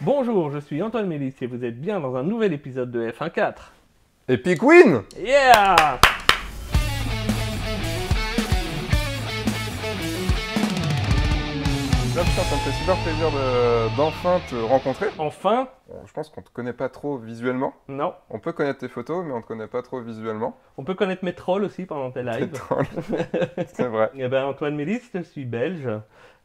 Bonjour, je suis Antoine Mélis et vous êtes bien dans un nouvel épisode de F1.4. Epic Win! Yeah! Là, putain, ça me fait super plaisir d'enfin te rencontrer. Enfin? Bon, je pense qu'on te connaît pas trop visuellement. Non. On peut connaître tes photos, mais on te connaît pas trop visuellement. On peut connaître mes trolls aussi pendant tes Tes lives. trolls. C'est vrai. Eh ben, Antoine Mélis, je suis belge.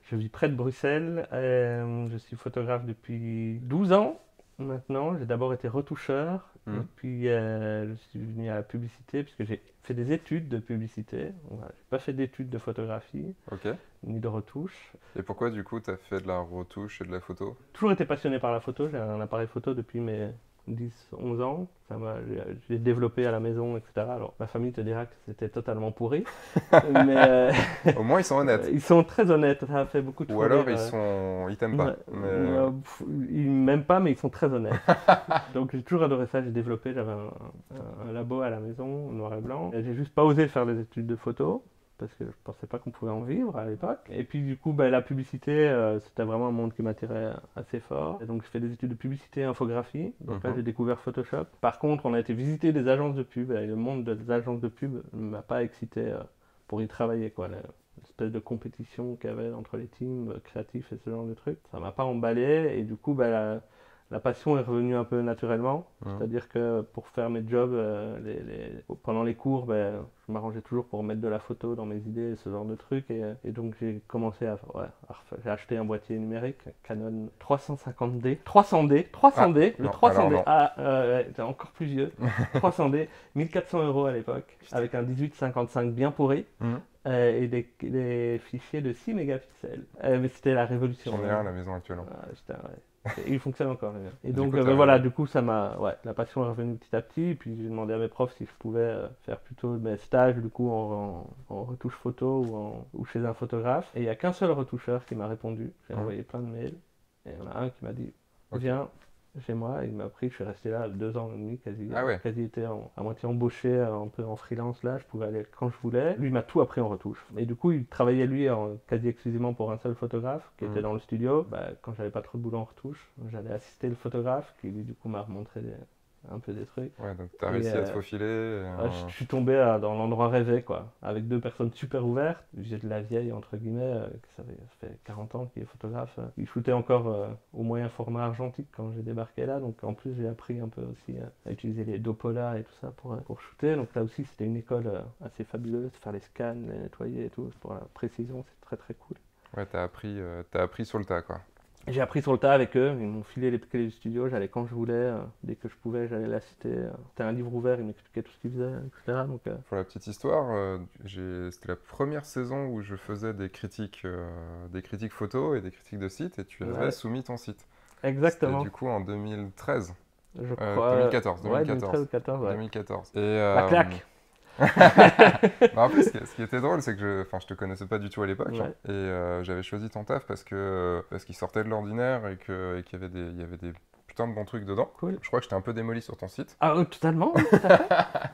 Je vis près de Bruxelles. Je suis photographe depuis 12 ans maintenant. J'ai d'abord été retoucheur. Et Mhm. puis je suis venu à la publicité puisque j'ai fait des études de publicité. Voilà, j'ai pas fait d'études de photographie Ok. ni de retouche. Et pourquoi, du coup, t'as fait de la retouche et de la photo? Toujours été passionné par la photo. J'ai un appareil photo depuis mes 10, 11 ans. J'ai développé à la maison, etc. Alors, ma famille te dira que c'était totalement pourri. Mais Au moins, ils sont honnêtes. ils sont très honnêtes. Ça a fait beaucoup de Ou fou alors, rire. ils t'aiment pas. Mais... Ils m'aiment pas, mais ils sont très honnêtes. Donc, j'ai toujours adoré ça. J'ai développé. J'avais un labo à la maison, noir et blanc. Et j'ai juste pas osé faire des études de photo, parce que je pensais pas qu'on pouvait en vivre à l'époque. Et puis du coup, la publicité, c'était vraiment un monde qui m'attirait assez fort. Et donc je fais des études de publicité et infographie. Donc là, Mhm. j'ai découvert Photoshop. Par contre, on a été visiter des agences de pub, et le monde des agences de pub ne m'a pas excité pour y travailler, quoi. L'espèce de compétition qu'il y avait entre les teams créatifs et ce genre de trucs, ça m'a pas emballé. Et du coup, la passion est revenue un peu naturellement. Mhm. C'est-à-dire que pour faire mes jobs, pendant les cours, je m'arrangeais toujours pour mettre de la photo dans mes idées, ce genre de trucs. Et donc j'ai commencé j'ai acheté un boîtier numérique, Canon 350D, 300D, Ah, 300D, le non, alors 300D. non. Ah, c'est encore plus vieux. 300D, 1400 € à l'époque, avec un 1855 bien pourri. Mhm. Et des fichiers de 6 mégapixels. Mais c'était la révolution. J'en ai un à la maison actuellement. Ah, putain, ouais. Et il fonctionne encore. D'ailleurs. Et Du donc, coup, t'as voilà, raison. du coup, la passion est revenue petit à petit. Et puis, j'ai demandé à mes profs si je pouvais faire plutôt mes stages, du coup, en retouche photo ou chez un photographe. Et il n'y a qu'un seul retoucheur qui m'a répondu. J'ai Mhm. envoyé plein de mails. Et il y en a un qui m'a dit, Ok. viens chez moi. Il m'a pris, je suis resté là 2 ans et demi, Ah ouais. quasi été à moitié embauché, un peu en freelance là. Je pouvais aller quand je voulais. Lui, il m'a tout appris en retouche. Et du coup, il travaillait lui quasi exclusivement pour un seul photographe qui était Mhm. dans le studio. Quand j'avais pas trop de boulot en retouche, j'allais assister le photographe qui lui, du coup, m'a remontré un peu des trucs. Ouais, donc t'as Et réussi à te faufiler. je suis tombé dans l'endroit rêvé, quoi, avec deux personnes super ouvertes. J'ai de la vieille, entre guillemets, ça fait 40 ans qu'il est photographe. Il shootait encore au moyen format argentique quand j'ai débarqué là, donc en plus j'ai appris un peu aussi à utiliser les Dopola et tout ça pour shooter. Donc là aussi c'était une école assez fabuleuse, faire les scans, les nettoyer et tout, pour la précision, c'est très très cool. Ouais, t'as appris sur le tas, quoi. J'ai appris sur le tas avec eux, ils m'ont filé les clés du studio, j'allais quand je voulais, dès que je pouvais, j'allais l'assister. C'était un livre ouvert, ils m'expliquaient tout ce qu'ils faisaient, etc. Donc, Pour la petite histoire, c'était la première saison où je faisais des critiques photos et des critiques de sites, et tu avais ouais, soumis ton site. C'était exactement, du coup en 2013, je crois. 2014, Ouais, 2013 ou 2014, ouais. 2014. Et La claque. bah, en plus, ce qui était drôle, c'est que je te connaissais pas du tout à l'époque, hein, Ouais. et j'avais choisi ton taf parce qu'il sortait de l'ordinaire et qu'il y avait il y avait des putains de bons trucs dedans. Cool. Je crois que j'étais un peu démoli sur ton site. Ah, totalement, oui, tout à fait.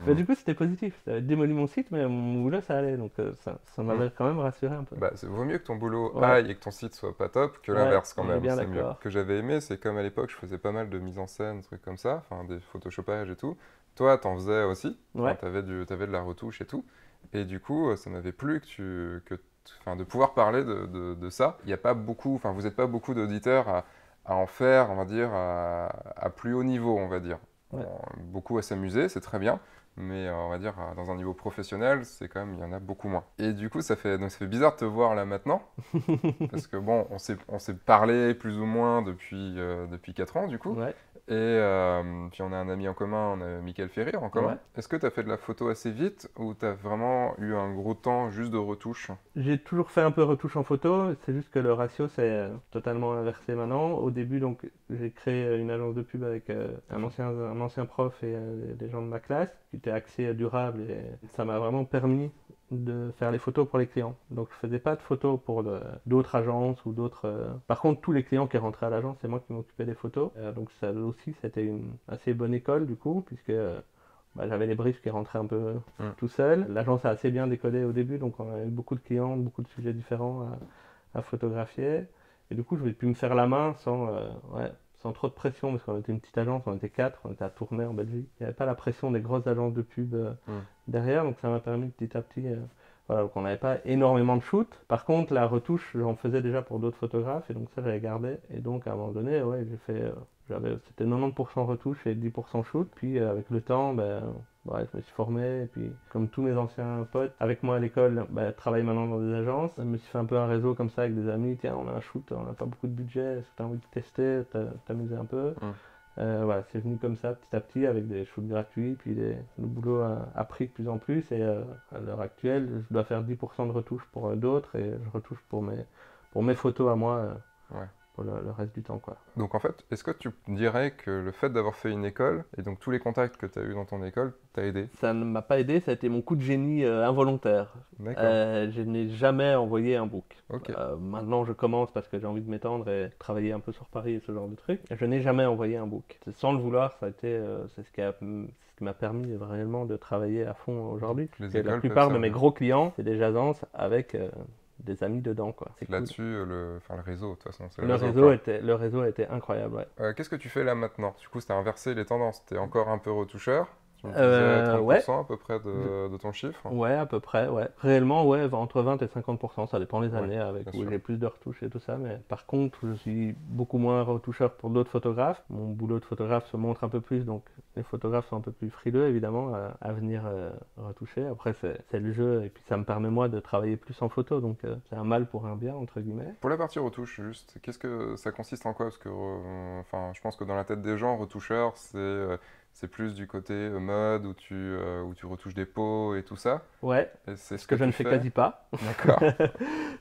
Mais du coup, c'était positif. Ça avait démoli mon site, mais mon boulot, ça allait. Donc, ça m'avait quand même rassuré un peu. Bah, vaut mieux que ton boulot Ouais, aille et que ton site soit pas top que ouais, l'inverse quand on est même, bien c'est mieux. d'accord. Ce que j'avais aimé, c'est comme à l'époque, je faisais pas mal de mise en scène, trucs comme ça, enfin des photoshoppages et tout. Toi, t'en faisais aussi, enfin, Ouais, t'avais de la retouche et tout. Et du coup, ça m'avait plu enfin, de pouvoir parler de ça. Il y a pas beaucoup, enfin, vous n'êtes pas beaucoup d'auditeurs à en faire, on va dire, à plus haut niveau, on va dire. ouais. Beaucoup à s'amuser, c'est très bien. Mais on va dire, dans un niveau professionnel, il y en a beaucoup moins. Et du coup, donc ça fait bizarre de te voir là maintenant, parce que bon, on s'est parlé plus ou moins depuis 4 ans, du coup. Ouais, Et puis on a un ami en commun, on a Michael Ferrir en commun. ouais. Est-ce que tu as fait de la photo assez vite ou tu as vraiment eu un gros temps juste de retouche? J'ai toujours fait un peu retouche en photo, c'est juste que le ratio c'est totalement inversé maintenant. Au début, donc, j'ai créé une agence de pub avec un ancien prof et des gens de ma classe qui étaient axés durable et ça m'a vraiment permis de faire les photos pour les clients. Donc je faisais pas de photos pour d'autres agences ou d'autres. Par contre, tous les clients qui rentraient à l'agence, c'est moi qui m'occupais des photos. Donc ça aussi, c'était une assez bonne école du coup, puisque j'avais les briefs qui rentraient un peu Mm. tout seul. L'agence a assez bien décollé au début, donc on a eu beaucoup de clients, beaucoup de sujets différents à photographier. Et du coup, je vais pu me faire la main sans trop de pression, parce qu'on était une petite agence, on était 4, on était à Tournai en Belgique. Il n'y avait pas la pression des grosses agences de pub derrière, donc ça m'a permis petit à petit. Voilà, donc on n'avait pas énormément de shoots. Par contre, la retouche, j'en faisais déjà pour d'autres photographes, et donc ça, j'avais gardé. Et donc, à un moment donné, ouais, c'était 90% retouche et 10% shoot. Puis, avec le temps, ouais, je me suis formé. Et puis, comme tous mes anciens potes, avec moi à l'école, travaillent maintenant dans des agences. Je me suis fait un peu un réseau comme ça avec des amis. Tiens, on a un shoot, on n'a pas beaucoup de budget. Est-ce que tu as envie de tester, t'amuser un peu? Voilà, c'est venu comme ça petit à petit avec des shoots gratuits, puis le boulot a pris de plus en plus et à l'heure actuelle, je dois faire 10% de retouches pour d'autres et je retouche pour mes photos à moi Ouais. pour le reste du temps, quoi. Donc en fait, est-ce que tu dirais que le fait d'avoir fait une école et donc tous les contacts que tu as eu dans ton école t'a aidé? Ça ne m'a pas aidé, ça a été mon coup de génie involontaire. D'accord. Je n'ai jamais envoyé un book. Ok. Maintenant, je commence parce que j'ai envie de m'étendre et travailler un peu sur Paris et ce genre de trucs. Je n'ai jamais envoyé un book. Sans le vouloir, ça a été, c'est ce qui m'a permis réellement de travailler à fond aujourd'hui. La plupart de mes gros clients, c'est des agences avec des amis dedans, quoi. C'est là-dessus, cool. le réseau, de toute façon. Le réseau a été incroyable, ouais. Qu'est-ce que tu fais là maintenant? Du coup, c'était inversé les tendances. Tu es encore un peu retoucheur? Tu me disais 30% ouais. à peu près de ton chiffre? Ouais, à peu près, ouais. Réellement, ouais, entre 20 et 50%, ça dépend des années, où sûr. j'ai plus de retouches et tout ça. Mais par contre, je suis beaucoup moins retoucheur pour d'autres photographes. Mon boulot de photographe se montre un peu plus, donc les photographes sont un peu plus frileux, évidemment, à venir retoucher. Après, c'est le jeu, et puis ça me permet, moi, de travailler plus en photo. Donc, c'est un mal pour un bien, entre guillemets. Pour la partie retouche, juste, qu'est-ce que ça consiste en quoi? Parce que, je pense que dans la tête des gens, retoucheur, c'est plus du côté mode où tu retouches des peaux et tout ça. Ouais, c'est ce que je ne fais quasi pas. D'accord.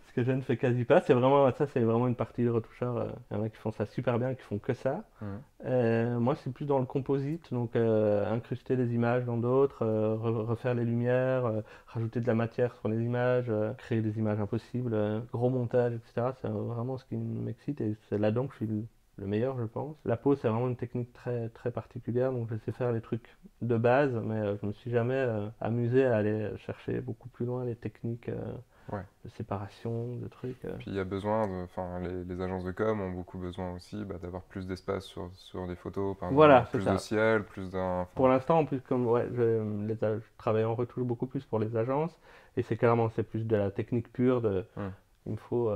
Ce que je ne fais quasi pas, c'est vraiment une partie de retoucheurs. Il y en a qui font ça super bien, qui font que ça. Moi, c'est plus dans le composite, donc incruster des images dans d'autres, refaire les lumières, rajouter de la matière sur les images, créer des images impossibles, gros montage, etc. C'est vraiment ce qui m'excite et c'est là-dedans que je suis le meilleur, je pense. La peau, c'est vraiment une technique très, très particulière, donc je sais faire les trucs de base, mais je me suis jamais amusé à aller chercher beaucoup plus loin les techniques de séparation, de trucs. Puis il y a besoin, les agences de com ont beaucoup besoin aussi d'avoir plus d'espace sur des photos, par exemple, plus de ciel, plus d'un... Pour l'instant, en plus, comme je travaille en retouche beaucoup plus pour les agences, et c'est plus de la technique pure, il me faut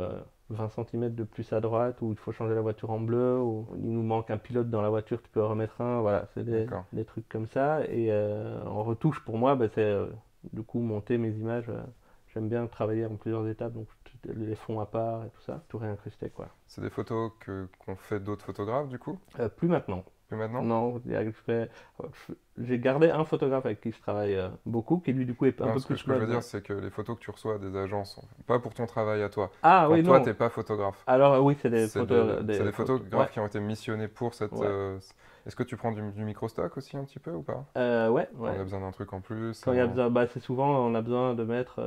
20 cm de plus à droite, ou il faut changer la voiture en bleu, ou il nous manque un pilote dans la voiture, tu peux en remettre un, voilà, c'est des trucs comme ça. Et en retouche, pour moi, c'est du coup monter mes images. J'aime bien travailler en plusieurs étapes, donc les fonds à part et tout ça, tout réincruster, quoi. C'est des photos qu'ont fait d'autres photographes, du coup? Plus maintenant. Plus maintenant? Non, j'ai gardé un photographe avec qui je travaille beaucoup, qui lui du coup est un peu plus... Ce que je veux dire, c'est que les photos que tu reçois des agences, pas pour ton travail à toi. Ah oui, toi, non. t'es pas photographe. Alors oui, c'est des photographes qui ont été missionnés pour cette... Est-ce que tu prends du micro-stock aussi un petit peu ou pas? Ouais. Quand il y a besoin d'un truc en plus. Quand il y a besoin, c'est souvent, on a besoin de mettre,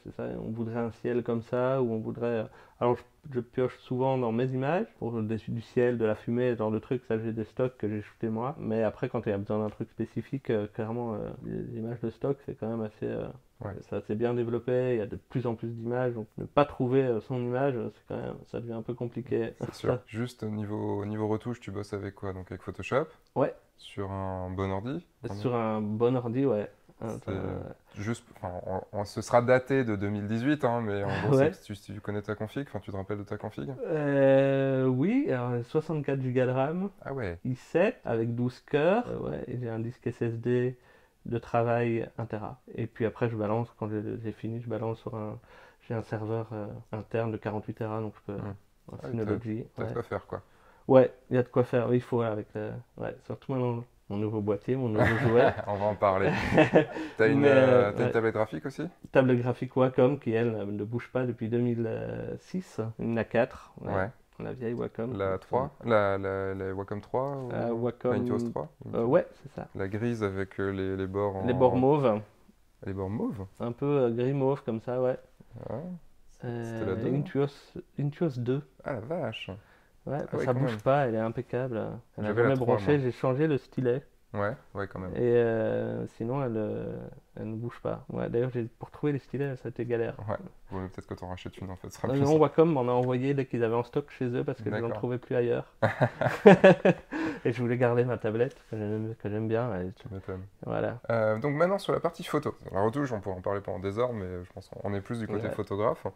c'est ça, on voudrait un ciel comme ça, ou on voudrait... Alors je pioche souvent dans mes images, pour du ciel, de la fumée, ce genre de trucs, ça j'ai des stocks que j'ai shootés moi. Mais après, quand il y a besoin d'un truc spécifique, clairement, les images de stock, c'est quand même assez... C'est assez bien développé, il y a de plus en plus d'images, donc ne pas trouver son image, c'est quand même, ça devient un peu compliqué. C'est sûr. Juste au niveau retouche, tu bosses avec quoi? Donc avec Photoshop? Ouais. Sur un bon ordi? Sur un bon ordi, ouais. Ce sera daté de 2018, mais en gros, tu connais ta config, tu te rappelles de ta config? Oui, alors 64 Go de RAM, ah ouais. i7 avec 12 cœurs, et j'ai un disque SSD de travail 1 Tera. Et puis après, je balance, quand j'ai fini, je balance j'ai un serveur interne de 48 Tera, donc je peux... un Synology. T'as de quoi faire, quoi. Ouais, il y a de quoi faire, oui, il faut, avec surtout maintenant, mon nouveau boîtier, mon nouveau jouet. On va en parler. T'as une tablette graphique aussi? Tablette graphique Wacom qui, elle, ne bouge pas depuis 2006. Une A4. Ouais. La vieille Wacom. La 3? La Wacom 3? Wacom... La Intuos 3? Ouais, c'est ça. La grise avec les bords Les bords mauves. Les bords mauves? Un peu gris mauve comme ça, ouais. C'était la 2? Intuos 2. Ah la vache! Ouais, ça bouge pas, elle est impeccable. Elle n'a jamais branché, j'ai changé le stylet. Ouais, quand même. Et sinon, Elle ne bouge pas. Ouais, d'ailleurs, pour trouver les stylets, ça a été galère. Ouais. Vaut mieux peut-être que t'en rachètes une en fait, ce sera plus Non, simple. Wacom m'en a envoyé dès qu'ils avaient en stock chez eux parce que je n'en D'accord. trouvais plus ailleurs. Et je voulais garder ma tablette que j'aime bien. Et Tu m'étonnes. voilà. Donc maintenant sur la partie photo. La retouche, on pourrait en parler pendant des heures, mais je pense qu'on est plus du côté Ouais. photographe.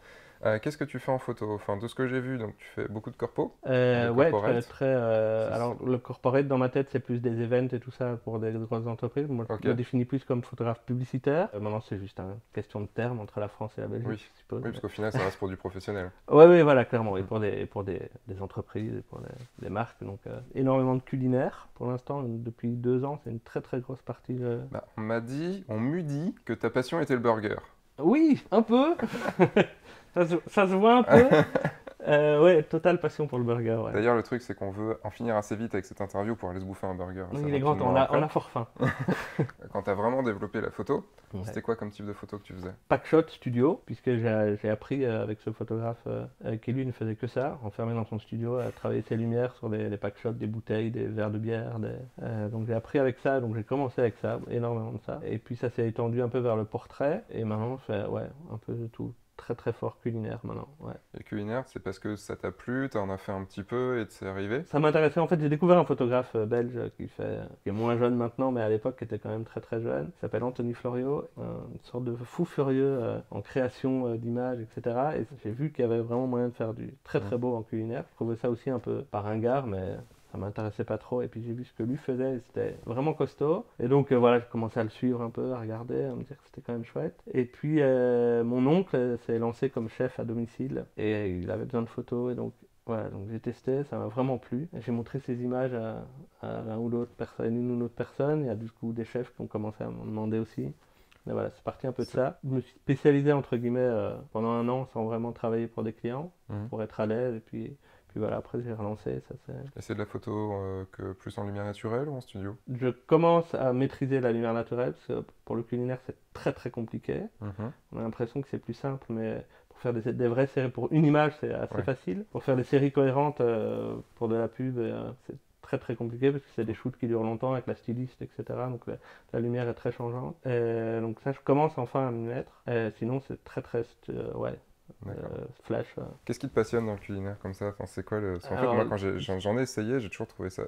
Qu'est-ce que tu fais en photo? Enfin, de ce que j'ai vu, donc tu fais beaucoup de corpo, de Ouais, corporate. C'est- alors, le corporate dans ma tête, c'est plus des events et tout ça pour des grosses entreprises. Moi, Ok. je me définis plus comme photographe publicitaire. Maintenant, c'est juste une question de terme entre la France et la Belgique, Oui. je suppose. Oui, parce qu'au final, ça reste pour du professionnel. Ouais, oui, voilà, clairement. Et Mm. pour des entreprises, et pour des marques. Donc, énormément de culinaire pour l'instant. Depuis 2 ans, c'est une très très grosse partie. Bah, on m'eût dit que ta passion était le burger. Oui, un peu. Ça se voit un peu. Ouais, totale passion pour le burger. Ouais. D'ailleurs, le truc, c'est qu'on veut en finir assez vite avec cette interview pour aller se bouffer un burger Oui, assez il est grand temps, rapidement on après. a fort faim. Quand tu as vraiment développé la photo, Ouais. c'était quoi comme type de photo que tu faisais? Packshot Studio, puisque j'ai appris avec ce photographe qui lui ne faisait que ça, enfermé dans son studio, à travailler ses lumières sur des packshots, des bouteilles, des verres de bière. Donc j'ai appris avec ça, donc j'ai commencé avec ça, énormément de ça. Et puis ça s'est étendu un peu vers le portrait, et maintenant je fais ouais, un peu de tout. Très très fort culinaire maintenant. Ouais. Et culinaire, c'est parce que ça t'a plu, t'en as fait un petit peu et c'est arrivé? Ça m'intéressait en fait, j'ai découvert un photographe belge qui est moins jeune maintenant, mais à l'époque qui était quand même très très jeune. Il s'appelle Anthony Florio, une sorte de fou furieux en création d'images, etc. Et j'ai vu qu'il y avait vraiment moyen de faire du très très beau en culinaire. Je trouvais ça aussi un peu par ringard, mais ça m'intéressait pas trop. Et puis j'ai vu ce que lui faisait, et c'était vraiment costaud. Et donc voilà, j'ai commencé à le suivre un peu, à regarder, à me dire que c'était quand même chouette. Et puis mon oncle s'est lancé comme chef à domicile et il avait besoin de photos. Et donc voilà, donc j'ai testé, ça m'a vraiment plu. J'ai montré ces images à l'un ou l'autre personne, une ou l'autre personne. Il y a du coup des chefs qui ont commencé à m'en demander aussi. Mais voilà, c'est parti un peu de C'est- ça. Je me suis spécialisé entre guillemets pendant 1 an sans vraiment travailler pour des clients, Mhm. pour être à l'aise. Et puis voilà, après j'ai relancé. Et c'est de la photo que plus en lumière naturelle ou en studio? Je commence à maîtriser la lumière naturelle parce que pour le culinaire c'est très très compliqué. Mhm. On a l'impression que c'est plus simple, mais pour faire des vraies séries, pour une image, c'est assez Ouais. facile. Pour faire des séries cohérentes pour de la pub, c'est très très compliqué parce que c'est des shoots qui durent longtemps avec la styliste, etc. Donc la lumière est très changeante. Donc ça, je commence enfin à m'y mettre. Sinon, c'est très très ouais, D'accord. flash. Qu'est-ce qui te passionne dans le culinaire comme ça? Enfin, c'est quoi le... parce qu'en fait, Alors, moi, quand j'en ai essayé, j'ai toujours trouvé ça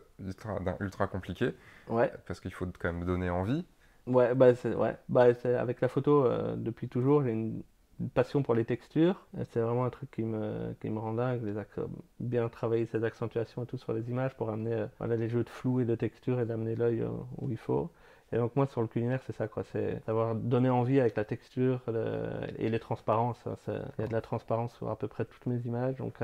ultra compliqué ouais. parce qu'il faut quand même donner envie. C'est avec la photo depuis toujours, j'ai une passion pour les textures. Et c'est vraiment un truc qui me rend dingue, bien travailler ces accentuations et tout sur les images pour amener voilà, les jeux de flou et de texture et d'amener l'œil où il faut. Et donc moi sur le culinaire c'est ça quoi, c'est savoir donner envie avec la texture et les transparences. Hein. Il y a de la transparence sur à peu près toutes mes images, donc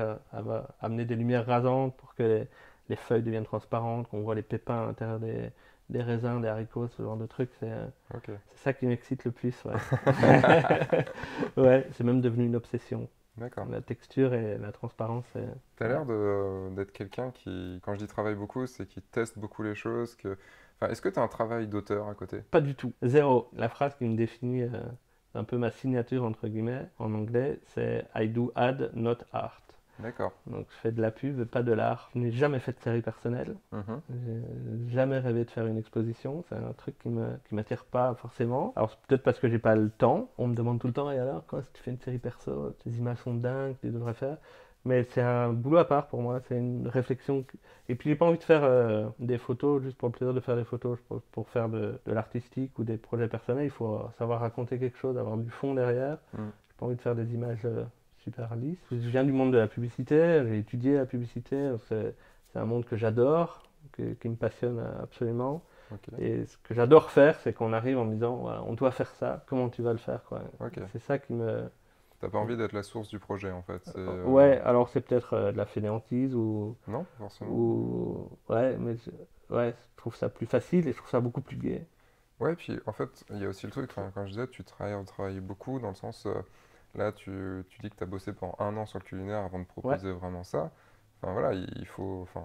amener des lumières rasantes pour que les feuilles deviennent transparentes, qu'on voit les pépins à l'intérieur des raisins, des haricots, ce genre de trucs, Ok. c'est ça qui m'excite le plus, ouais. Ouais, c'est même devenu une obsession. D'accord. La texture et la transparence, T'as l'air d'être quelqu'un qui, quand je dis travaille beaucoup, c'est qui teste beaucoup les choses. Enfin, est-ce que t'as un travail d'auteur à côté? pas du tout. Zéro. La phrase qui me définit un peu ma signature, entre guillemets, en anglais, c'est I do ad, not art. D'accord. Donc je fais de la pub, pas de l'art. Je n'ai jamais fait de série personnelle. Mhm. J'ai jamais rêvé de faire une exposition. C'est un truc qui m'attire pas forcément. Alors c'est peut-être parce que j'ai pas le temps. On me demande tout le temps, et alors, quand tu fais une série perso, tes images sont dingues, tu devrais faire. Mais c'est un boulot à part pour moi. C'est une réflexion. Et puis j'ai pas envie de faire des photos juste pour le plaisir de faire des photos. Pour faire de l'artistique ou des projets personnels, il faut savoir raconter quelque chose, avoir du fond derrière. Mm. J'ai pas envie de faire des images super lisses. Je viens du monde de la publicité, j'ai étudié la publicité, c'est un monde que j'adore, qui me passionne absolument. Ok. Et ce que j'adore faire, c'est qu'on arrive en me disant, voilà, on doit faire ça, comment tu vas le faire, quoi. Ok. C'est ça qui me... T'as pas envie d'être la source du projet en fait. Ouais, alors c'est peut-être de la fainéantise Non, forcément. Ouais, mais ouais, je trouve ça plus facile et je trouve ça beaucoup plus gai. Ouais, puis en fait, il y a aussi le truc, enfin, quand je disais, tu travailles beaucoup dans le sens, là, tu dis que tu as bossé pendant 1 an sur le culinaire avant de Ouais, proposer vraiment ça. Enfin voilà, il faut, enfin,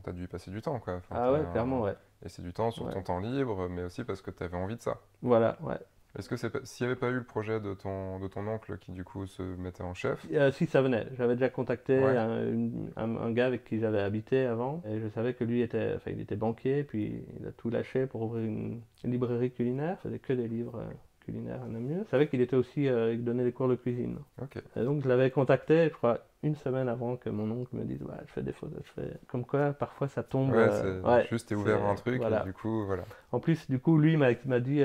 t'as dû y passer du temps, quoi. Enfin, ah ouais, clairement, ouais. et c'est du temps sur Ouais. ton temps libre, mais aussi parce que tu avais envie de ça. Voilà, ouais. Est-ce que s'il n'y avait pas eu le projet de ton oncle qui du coup se mettait en chef? Si ça venait, j'avais déjà contacté Ouais, un gars avec qui j'avais habité avant et je savais que lui enfin, il était banquier puis il a tout lâché pour ouvrir une librairie culinaire, il faisait que des livres culinaires à Namur. Je savais qu'il était aussi, il donnait des cours de cuisine. ok. Et donc je l'avais contacté, je crois, une semaine avant que mon oncle me dise ouais, je fais des photos, comme quoi parfois ça tombe. Ouais, c'est Ouais, juste t'es ouvert à un truc et voilà. du coup, voilà. En plus, du coup, lui m'a dit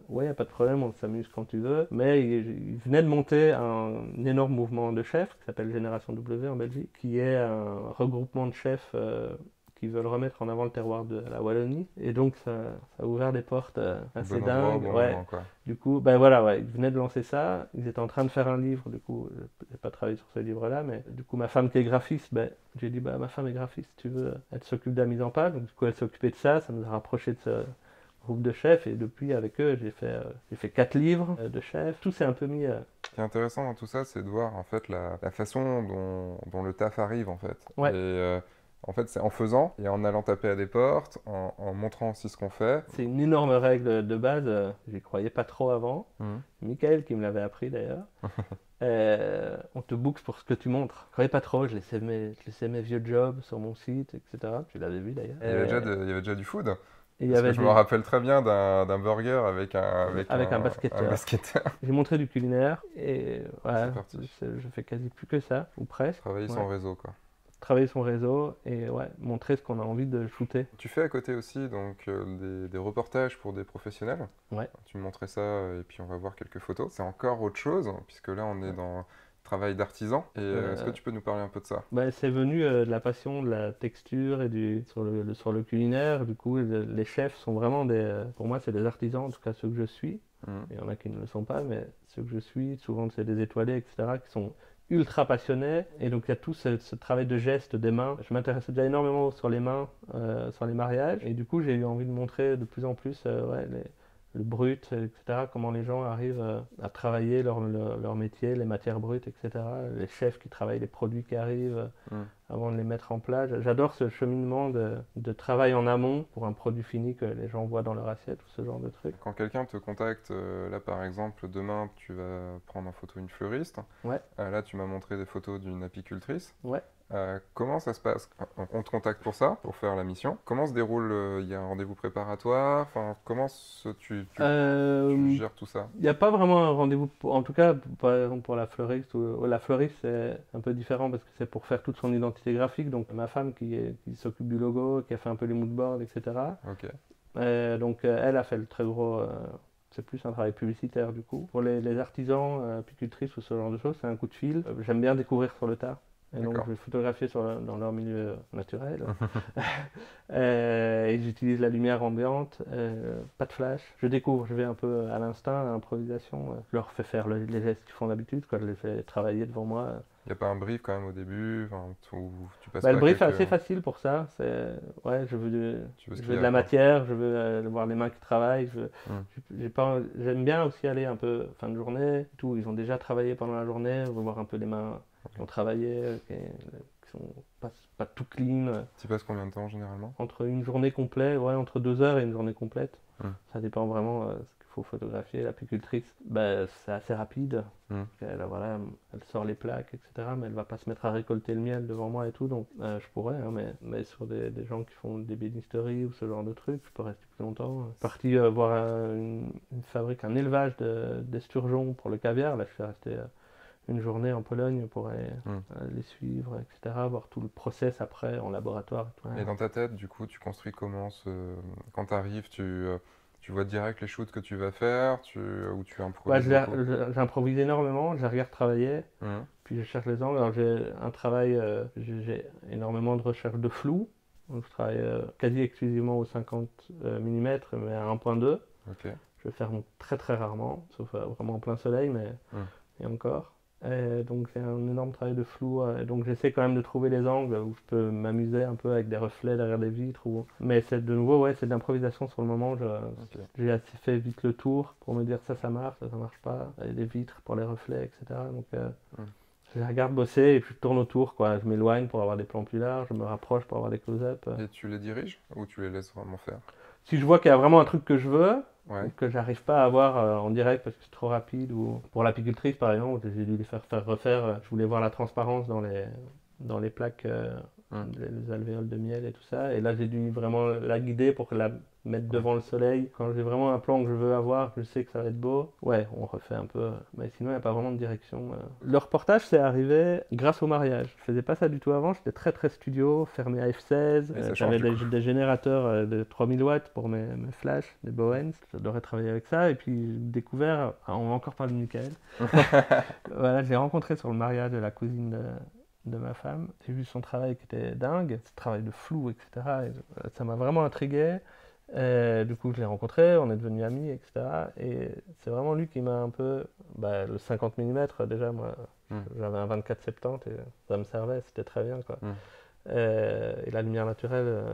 ouais, y a pas de problème, on s'amuse quand tu veux. Mais il venait de monter un énorme mouvement de chefs qui s'appelle Génération W en Belgique, qui est un regroupement de chefs qui veulent remettre en avant le terroir de la Wallonie. Et donc, ça a ouvert des portes assez Bon endroit au dingues. bon Ouais. moment, quoi. Du coup, ben voilà, ouais, ils venaient de lancer ça. Ils étaient en train de faire un livre. Du coup, je n'ai pas travaillé sur ce livre-là, mais du coup, ma femme qui est graphiste, ben, j'ai dit, bah, ma femme est graphiste, si tu veux, elle s'occupe de la mise en page. Donc, du coup, elle s'est occupée de ça. Ça nous a rapprochés de ce groupe de chefs. Et depuis, avec eux, j'ai fait 4 livres de chefs. Tout s'est un peu mis. Ce qui est intéressant dans tout ça, c'est de voir en fait la façon dont le taf arrive en fait. Ouais. Et en fait, c'est en faisant et en allant taper à des portes, en montrant aussi ce qu'on fait. C'est une énorme règle de base. J'y croyais pas trop avant. Michael qui me l'avait appris d'ailleurs. On te books pour ce que tu montres. Je croyais pas trop, je laissais mes vieux jobs sur mon site, etc. Tu l'avais vu d'ailleurs. Il y avait déjà du food. Et il y Parce avait que je me rappelle très bien d'un burger avec un basketteur. un basketteur. J'ai montré du culinaire et ouais, C'est parti. je fais quasi plus que ça, ou presque. Travailler Ouais. son réseau, quoi. Travailler son réseau et ouais, montrer ce qu'on a envie de shooter. Tu fais à côté aussi donc des reportages pour des professionnels. Ouais. Tu me montrais ça et puis on va voir quelques photos. C'est encore autre chose puisque là on est dans travail d'artisan. Et est-ce que tu peux nous parler un peu de ça? Bah, c'est venu de la passion de la texture et sur le culinaire. Du coup, les chefs sont vraiment pour moi, c'est des artisans, en tout cas ceux que je suis. Il y en a qui ne le sont pas, mais ceux que je suis, souvent c'est des étoilés, etc., qui sont ultra passionné et donc il y a tout ce travail de geste des mains. Je m'intéressais déjà énormément sur les mains, sur les mariages et du coup j'ai eu envie de montrer de plus en plus ouais, le brut, etc. Comment les gens arrivent à travailler leur métier, les matières brutes, etc. Les chefs qui travaillent les produits qui arrivent avant de les mettre en place. J'adore ce cheminement de travail en amont pour un produit fini que les gens voient dans leur assiette ou ce genre de truc. Quand quelqu'un te contacte, là par exemple, demain tu vas prendre en photo une fleuriste. Ouais. Là tu m'as montré des photos d'une apicultrice. Ouais. Comment ça se passe? On te contacte pour ça, pour faire la mission. Comment se déroule? Il y a un rendez-vous préparatoire? Enfin, comment tu gères tout ça? Il n'y a pas vraiment un rendez-vous, en tout cas, par exemple pour la fleuriste. La fleuriste, c'est un peu différent parce que c'est pour faire toute son identité graphique. Donc ma femme qui s'occupe du logo, qui a fait un peu les moodboards, etc. Ok. Donc elle a fait le très gros. C'est plus un travail publicitaire du coup. Pour les artisans, apicultrices ou ce genre de choses, c'est un coup de fil. J'aime bien découvrir sur le tard. Et donc je vais photographier dans leur milieu naturel. Et j'utilise la lumière ambiante, pas de flash. Je découvre, je vais un peu à l'instinct, à l'improvisation. Je leur fais faire les gestes qu'ils font d'habitude, je les fais travailler devant moi. Il n'y a pas un brief quand même au début, tu passes Le pas brief est assez facile pour ça. Ouais, je veux de la matière, je veux voir les mains qui travaillent. J'aime bien aussi aller un peu fin de journée. Tout, ils ont déjà travaillé pendant la journée. Je veux voir un peu les mains qui ont travaillé, qui sont pas tout clean. Tu passes combien de temps généralement? Entre une journée complète, ouais, entre 2 heures et une journée complète. Ça dépend vraiment ce qu'il faut photographier. L'apicultrice, c'est assez rapide. Voilà, elle sort les plaques, etc. Mais elle va pas se mettre à récolter le miel devant moi et tout. Donc je pourrais, hein, mais sur des gens qui font des bénisteries ou ce genre de trucs, je peux rester plus longtemps. Je suis parti voir une fabrique, un élevage d'esturgeons pour le caviar. Là, je suis resté une journée en Pologne pour aller les suivre, etc., voir tout le process après en laboratoire. Et, tout. Et dans ta tête, du coup, tu construis comment quand tu arrives, tu vois direct les shoots que tu vas faire ou tu improvises? J'improvise énormément, je les regarde travailler, puis je cherche les angles. Alors j'ai un travail, j'ai énormément de recherche de flou, donc je travaille quasi exclusivement au 50 mm, mais à 1.2. Okay. Je vais faire très très rarement, sauf vraiment en plein soleil, mais et encore. Donc c'est un énorme travail de flou, donc j'essaie quand même de trouver les angles où je peux m'amuser un peu avec des reflets derrière des vitres. Mais c'est de nouveau, ouais, c'est de l'improvisation sur le moment. J'ai assez fait vite le tour pour me dire ça marche, ça marche pas. Il y a des vitres pour les reflets, etc. Donc je les regarde bosser et puis je tourne autour, quoi. Je m'éloigne pour avoir des plans plus larges, je me rapproche pour avoir des close-up. Et tu les diriges ou tu les laisses vraiment faire? si je vois qu'il y a vraiment un truc que je veux, Ouais. que j'arrive pas à avoir en direct parce que c'est trop rapide, ou pour l'apicultrice par exemple, j'ai dû les faire refaire, je voulais voir la transparence dans les plaques, Hmm. les alvéoles de miel et tout ça, et là j'ai dû vraiment la guider pour la mettre Ouais. devant le soleil. Quand j'ai vraiment un plan que je veux avoir, je sais que ça va être beau, ouais, on refait un peu, mais sinon il n'y a pas vraiment de direction. Le reportage c'est arrivé grâce au mariage. Je faisais pas ça du tout avant, j'étais très très studio, fermé à F16, Et ça change j'avais du coup. des générateurs de 3000 watts pour mes flashs, des Bowens, j'adorais travailler avec ça, et puis j'ai découvert, on va encore parler de Michael, voilà, j'ai rencontré sur le mariage de la cousine de ma femme. J'ai vu son travail qui était dingue, ce travail de flou, etc. Et ça m'a vraiment intrigué. Du coup, je l'ai rencontré, on est devenus amis, etc. Et c'est vraiment lui qui m'a un peu. Bah, le 50 mm, déjà, moi, Hmm. j'avais un 24-70 et ça me servait, c'était très bien, quoi. Hmm. Et la lumière naturelle,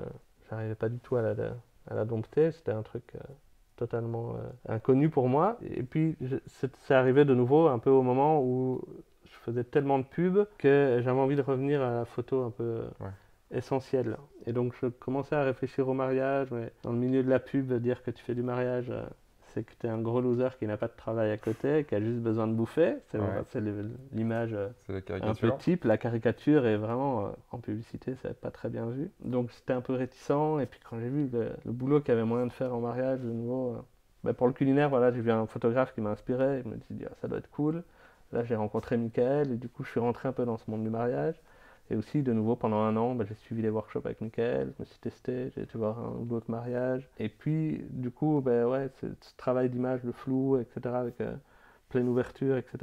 j'arrivais pas du tout à la dompter, c'était un truc totalement inconnu pour moi. Et puis, c'est arrivé de nouveau un peu au moment où je faisais tellement de pubs que j'avais envie de revenir à la photo un peu Ouais. essentielle. Et donc, je commençais à réfléchir au mariage, mais dans le milieu de la pub, dire que tu fais du mariage, c'est que tu es un gros loser qui n'a pas de travail à côté, qui a juste besoin de bouffer. Ouais. C'est l'image C'est la un peu caricature. type. La caricature est vraiment, en publicité, c'est pas très bien vu. Donc, j'étais un peu réticent. Et puis, quand j'ai vu le boulot qu'il y avait moyen de faire en mariage, de nouveau, bah, pour le culinaire, voilà, j'ai vu un photographe qui m'a inspiré. Je me suis dit, ah, ça doit être cool. Là, j'ai rencontré Michael et du coup, je suis rentré un peu dans ce monde du mariage. Et aussi, de nouveau, pendant un an, bah, j'ai suivi les workshops avec Michael, je me suis testé, j'ai été voir un ou d'autres mariages. Et puis, du coup, bah, ouais, ce travail d'image, le flou, etc., avec pleine ouverture, etc.,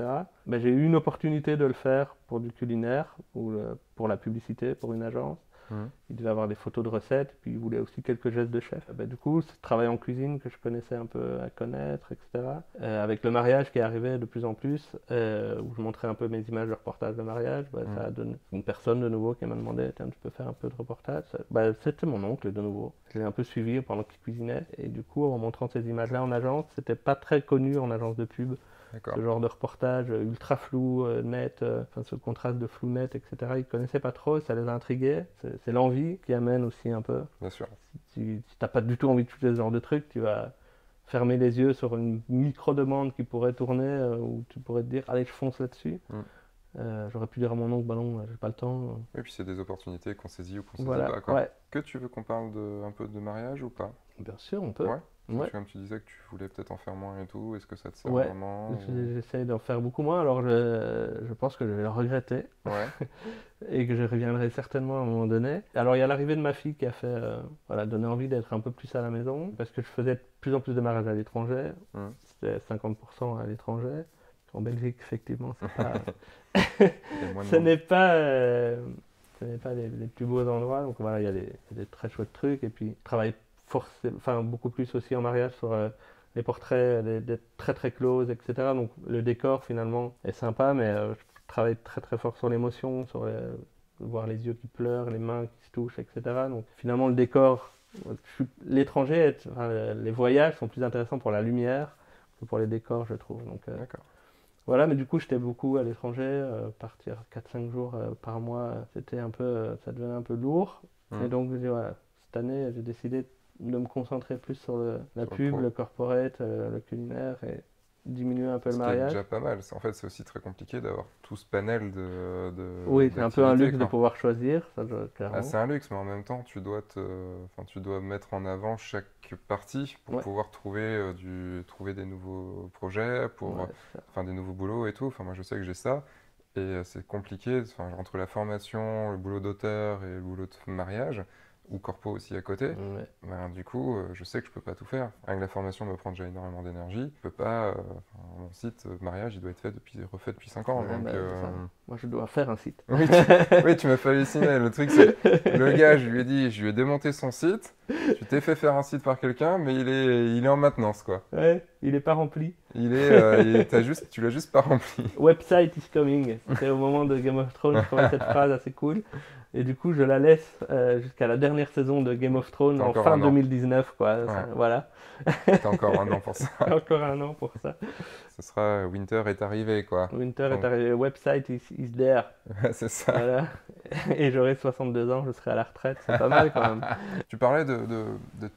bah, j'ai eu une opportunité de le faire pour du culinaire, ou pour la publicité, pour une agence. Hmm. Il devait avoir des photos de recettes, puis il voulait aussi quelques gestes de chef. Bah, du coup, c'est le travail en cuisine que je connaissais un peu à connaître, etc. Avec le mariage qui arrivait de plus en plus, où je montrais un peu mes images de reportage de mariage, bah, ça a donné une personne de nouveau qui m'a demandé, tiens, tu peux faire un peu de reportage. Bah, c'était mon oncle de nouveau. Je l'ai un peu suivi pendant qu'il cuisinait. Et du coup, en montrant ces images-là en agence, c'était pas très connu en agence de pub. D'accord. Ce genre de reportage ultra flou, net, enfin ce contraste de flou net, etc. Ils connaissaient pas trop, ça les a intrigués. C'est l'envie qui amène aussi un peu. Bien sûr. Si t'as pas du tout envie de tout ce genre de trucs, tu vas fermer les yeux sur une micro-demande qui pourrait tourner, où tu pourrais te dire, allez, je fonce là-dessus. Hmm. J'aurais pu dire à mon oncle, bah non, j'ai pas le temps. Et puis c'est des opportunités qu'on saisit ou qu'on saisit Voilà, pas, quoi. ouais, Que tu veux qu'on parle un peu de mariage ou pas? bien sûr, on peut. Ouais. Parce Ouais. que comme tu disais que tu voulais peut-être en faire moins et tout, est-ce que ça te sert Ouais, vraiment ou- j'essaie d'en faire beaucoup moins, alors je pense que je vais le regretter. Ouais. Et que je reviendrai certainement à un moment donné. Alors il y a l'arrivée de ma fille qui a fait, voilà, donner envie d'être un peu plus à la maison, parce que je faisais de plus en plus de mariages à l'étranger, Hmm. c'était 50% à l'étranger. En Belgique, effectivement, c'est pas, Il y a moins de ce monde. n'est pas, ce n'est pas les plus beaux endroits, donc voilà, il y a des très chouettes trucs, et puis je travaille enfin, beaucoup plus aussi en mariage sur les portraits, des très très close, etc. Donc le décor finalement est sympa, mais je travaille très très fort sur l'émotion, sur voir les yeux qui pleurent, les mains qui se touchent, etc. Donc finalement le décor, l'étranger, enfin, les voyages sont plus intéressants pour la lumière que pour les décors, je trouve. Donc D'accord. voilà, mais du coup j'étais beaucoup à l'étranger, partir 4-5 jours par mois, c'était un peu, ça devenait un peu lourd. Et Hmm. donc voilà, cette année j'ai décidé de me concentrer plus sur la Sur le pub, pro. le corporate, le culinaire et diminuer un peu le Ce qui est mariage. déjà pas mal. En fait, c'est aussi très compliqué d'avoir tout ce panel Oui, c'est un peu un d'activités, luxe de quoi. pouvoir choisir, ça Ah, clairement. c'est un luxe, mais en même temps, enfin, tu dois mettre en avant chaque partie pour Ouais, pouvoir trouver des nouveaux projets, ouais, c'est ça. enfin, des nouveaux boulots et tout. Enfin, moi, je sais que j'ai ça. Et c'est compliqué, enfin, entre la formation, le boulot d'auteur et le boulot de mariage, ou corpo aussi à côté, Ouais. ben, du coup, je sais que je peux pas tout faire. Rien que la formation me prend déjà énormément d'énergie. Je peux pas, enfin, mon site mariage, il doit être refait depuis 5 ans. Ouais, Donc, bah, c'est ça. Moi je dois faire un site. oui, oui, tu m'as fait halluciner. Le truc, c'est le gars, je lui ai démonté son site. Tu t'es fait faire un site par quelqu'un, mais il est en maintenance, quoi. Ouais, il est pas rempli. Tu l'as juste pas rempli. Website is coming. C'était au moment de Game of Thrones, je trouvais cette phrase assez cool. Et du coup, je la laisse jusqu'à la dernière saison de Game of Thrones T'as en encore fin un an. 2019, quoi. Ouais. Voilà. T'as encore un an pour ça. Encore un an pour ça. Ce sera Winter est arrivé, quoi. Winter est Donc, arrivé, website is there. c'est ça. Voilà. Et j'aurai 62 ans, je serai à la retraite. C'est pas mal quand même. Tu parlais de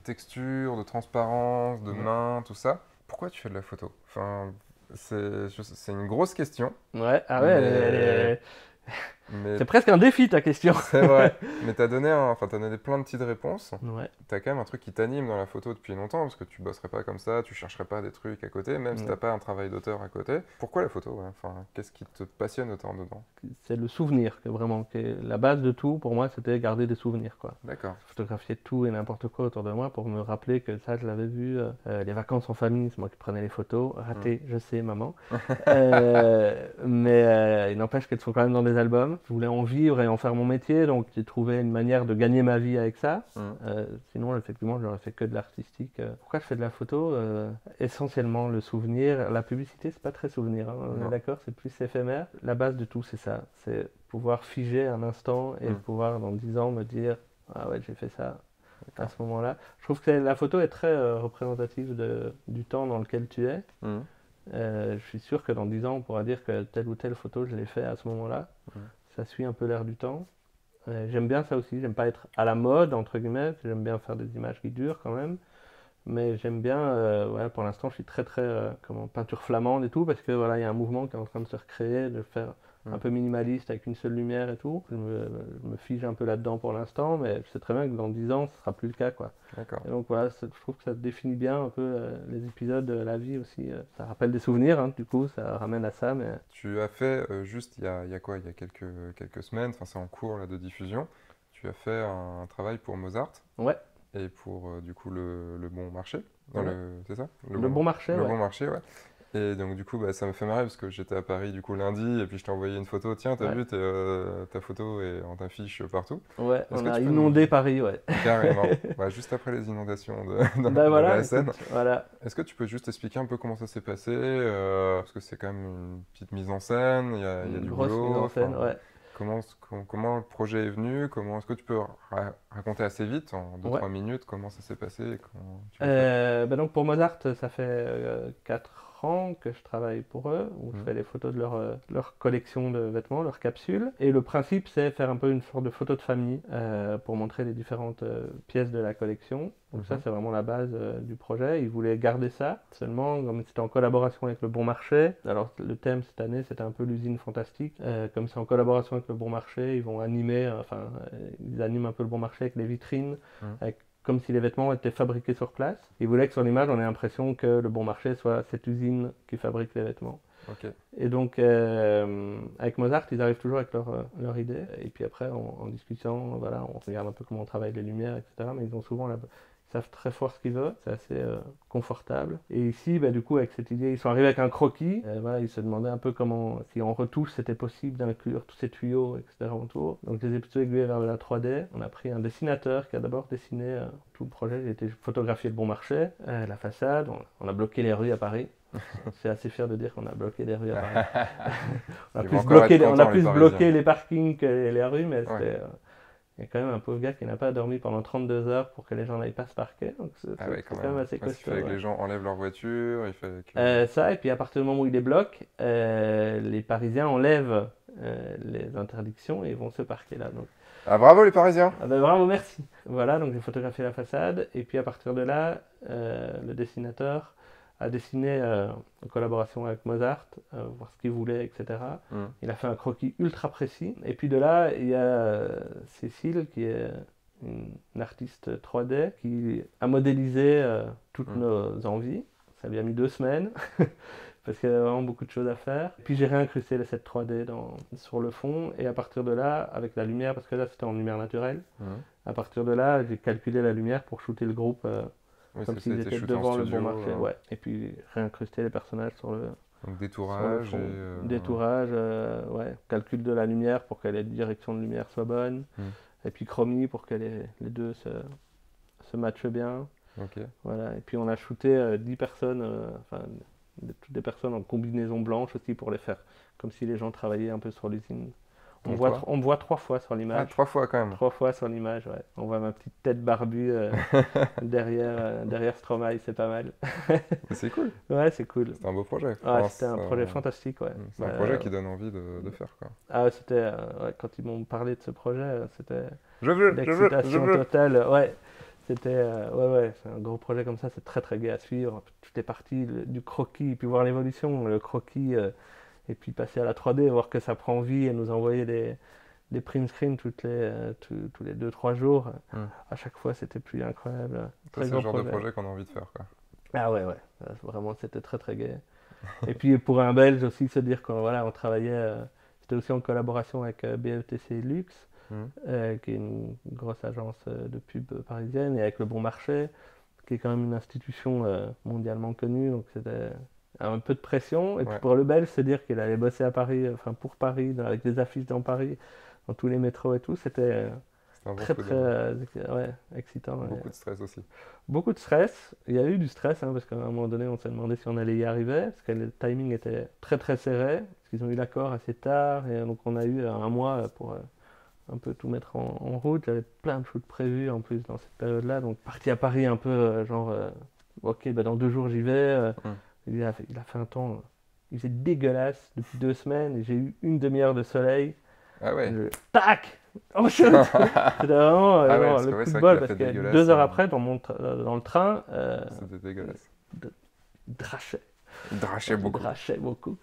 texture, de transparence, de Ouais. main, tout ça. Pourquoi tu fais de la photo? Enfin, c'est une grosse question, Ouais, ah ouais, mais, mais c'est presque un défi ta question. c'est vrai. Mais t'as donné plein de petites réponses. Ouais. T'as quand même un truc qui t'anime dans la photo depuis longtemps, parce que tu bosserais pas comme ça, tu chercherais pas des trucs à côté, même si Ouais. t'as pas un travail d'auteur à côté. Pourquoi la photo, ouais? Enfin, qu'est-ce qui te passionne autant dedans? C'est le souvenir que vraiment, qui est la base de tout. Pour moi, c'était garder des souvenirs, quoi. D'accord. Photographier tout et n'importe quoi autour de moi pour me rappeler que ça, je l'avais vu. Les vacances en famille, c'est moi qui prenais les photos. Raté, je sais, maman. Mais il n'empêche qu'elles sont quand même dans des albums. Je voulais en vivre et en faire mon métier, donc j'ai trouvé une manière de gagner ma vie avec ça. Sinon, effectivement, je n'aurais fait que de l'artistique. Pourquoi je fais de la photo? Essentiellement le souvenir. La publicité, c'est pas très souvenir, hein, on Non. est d'accord, c'est plus éphémère. La base de tout, c'est ça. C'est pouvoir figer un instant et pouvoir, dans 10 ans, me dire ah ouais, j'ai fait ça à ce moment-là. Je trouve que la photo est très représentative du temps dans lequel tu es. Je suis sûr que dans 10 ans, on pourra dire que telle ou telle photo, je l'ai fait à ce moment-là. Ça suit un peu l'air du temps. J'aime bien ça aussi. J'aime pas être à la mode, entre guillemets. J'aime bien faire des images qui durent quand même. Mais j'aime bien, voilà, pour l'instant, je suis très, très peinture flamande et tout, parce que voilà, il y a un mouvement qui est en train de se recréer, de faire un peu minimaliste avec une seule lumière et tout. Je me fige un peu là-dedans pour l'instant, mais je sais très bien que dans 10 ans, ce sera plus le cas, quoi. D'accord. Et donc voilà, je trouve que ça définit bien un peu les épisodes de la vie aussi. Ça rappelle des souvenirs, hein, du coup, ça ramène à ça, mais Tu as fait juste il y a quoi? Il y a quelques semaines, enfin c'est en cours là, de diffusion. Tu as fait un travail pour Mozart ouais, et pour du coup le Bon Marché. ouais. C'est ça? Le bon marché, Le ouais. Bon Marché, ouais. Et donc du coup bah, ça me fait marrer parce que j'étais à Paris du coup lundi et puis je t'ai envoyé une photo. Tiens, t'as Ouais, vu ta photo et on t'affiche partout. ouais, Est-ce on que a tu peux inondé nous... Paris, ouais. Carrément. Ouais, juste après les inondations Ben de voilà, la Seine. écoute, voilà. Est-ce que tu peux juste expliquer un peu comment ça s'est passé parce que c'est quand même une petite mise en scène, il y a Une du grosse mise boulot. en scène, Enfin, ouais. comment le projet est venu? Est-ce que tu peux raconter assez vite, en deux Ouais. trois minutes, comment ça s'est passé et comment tu l'as fait? Ben donc pour Mozart, ça fait 4 ans que je travaille pour eux, où je Mhm. fais les photos de leur collection de vêtements, leur capsule. Et le principe, c'est faire un peu une sorte de photo de famille pour montrer les différentes pièces de la collection. Donc ça, Mhm. c'est vraiment la base du projet. Ils voulaient garder ça, seulement comme c'était en collaboration avec le Bon Marché. Alors le thème cette année, c'était un peu l'usine fantastique. Comme c'est en collaboration avec le Bon Marché, ils vont animer, ils animent un peu le Bon Marché avec les vitrines, Mhm. avec comme si les vêtements étaient fabriqués sur place. Ils voulaient que sur l'image, on ait l'impression que le Bon Marché soit cette usine qui fabrique les vêtements. Ok. Et donc, avec Mozart, ils arrivent toujours avec leur idée. Et puis après, en discutant, voilà, on regarde un peu comment on travaille les lumières, etc. Mais ils ont souvent ils savent très fort ce qu'ils veulent. C'est assez confortable. Et ici, bah, du coup, avec cette idée, ils sont arrivés avec un croquis. Voilà, ils se demandaient un peu comment, si en retouche, c'était possible d'inclure tous ces tuyaux, etc. autour. Donc, je les ai plutôt aiguillés vers de la 3D. On a pris un dessinateur qui a d'abord dessiné tout le projet. J'ai été photographier le Bon Marché, la façade. On a bloqué les rues à Paris. C'est assez fier de dire qu'on a bloqué les rues à Paris. On a Ils vont plus, encore être bloqué, on a contents, les plus Parisiens. bloqué les parkings que les rues, mais Ouais. il y a quand même un pauvre gars qui n'a pas dormi pendant 32 heures pour que les gens n'aillent pas se parquer. Donc Ah ouais, quand quand même même. assez Ouais, il costaud. fait que Ouais. les gens enlèvent leur voiture, il fait que... Ça, et puis à partir du moment où il les bloque, les Parisiens enlèvent les interdictions et vont se parquer là. Donc, Ah bravo les Parisiens! ah ben bravo, merci. Voilà, donc j'ai photographié la façade, et puis à partir de là, le dessinateur a dessiné en collaboration avec Mozart, voir ce qu'il voulait, etc. Mhm. Il a fait un croquis ultra précis. Et puis de là, il y a Cécile, qui est une artiste 3D, qui a modélisé toutes Mhm. nos envies. Ça lui a mis 2 semaines, parce qu'il y avait vraiment beaucoup de choses à faire. Puis j'ai réincrusté cette 3D sur le fond, et à partir de là, avec la lumière, parce que là c'était en lumière naturelle, Mhm. à partir de là, j'ai calculé la lumière pour shooter le groupe Oui, comme ça a s'ils été étaient shooté en devant le Bon studio. Marché. Ouais. Et puis réincruster les personnages sur le Donc détourage fond. et... Détourage, ouais. Calcul de la lumière pour que les directions de lumière soient bonnes. Mhm. Et puis chromie pour que les deux se matchent bien. Ok. Voilà. Et puis on a shooté 10 personnes, toutes des personnes en combinaison blanche aussi pour les faire comme si les gens travaillaient un peu sur l'usine Donc toi? On me voit 3 fois sur Ah, l'image. 3 fois quand même. 3 fois sur l'image, ouais. On voit ma petite tête barbue derrière Stromae, c'est pas mal. Mais c'est cool, Ouais, c'est cool. c'est un beau projet. Ouais, Enfin, c'était un projet fantastique, ouais. c'est un projet qui donne envie de faire, quoi. Ah ouais, c'était, ouais, quand ils m'ont parlé de ce projet, c'était Je veux, je veux, je l'excitation veux. totale. Ouais, c'était, ouais, c'est un gros projet comme ça, c'est très très gai à suivre. Toutes les parties du croquis, puis voir l'évolution, le croquis, et puis passer à la 3D, voir que ça prend vie et nous envoyer des print screens tous les 2-3 jours. Hmm. À chaque fois, c'était plus incroyable. Ça, Très c'est gros le genre de projet. projet qu'on a envie de faire, quoi. Ah ouais, ouais. Vraiment, c'était très très gai. Et puis pour un Belge aussi, se dire qu'on voilà, on travaillait, c'était aussi en collaboration avec BETC Luxe, Hmm. qui est une grosse agence de pub parisienne, et avec Le Bon Marché, qui est quand même une institution mondialement connue, donc c'était un peu de pression. Et puis Ouais, pour le Belge, se dire qu'il allait bosser à Paris, enfin pour Paris, avec des affiches dans Paris, dans tous les métros et tout, c'était c'est un bon très coup très de... ouais, excitant. Et Beaucoup de stress aussi. beaucoup de stress. Il y a eu du stress, hein, parce qu'à un moment donné, on s'est demandé si on allait y arriver, parce que le timing était très très serré, parce qu'ils ont eu l'accord assez tard, et donc on a eu un mois pour un peu tout mettre en route. J'avais plein de shoots prévus en plus dans cette période-là, donc parti à Paris un peu genre, ok, bah, dans 2 jours j'y vais. Hmm. Il a fait un temps, il faisait dégueulasse depuis 2 semaines, et j'ai eu une demi-heure de soleil. Ah ouais. Tac! Oh shoot! C'était vraiment Ah ouais, genre, parce le que ouais, coup c'est de vrai bol, qu'il a parce fait que dégueulasse. 2 heures après, dans le train, C'était dégueulasse. il drachait. Il drachait Il beaucoup. drachait beaucoup.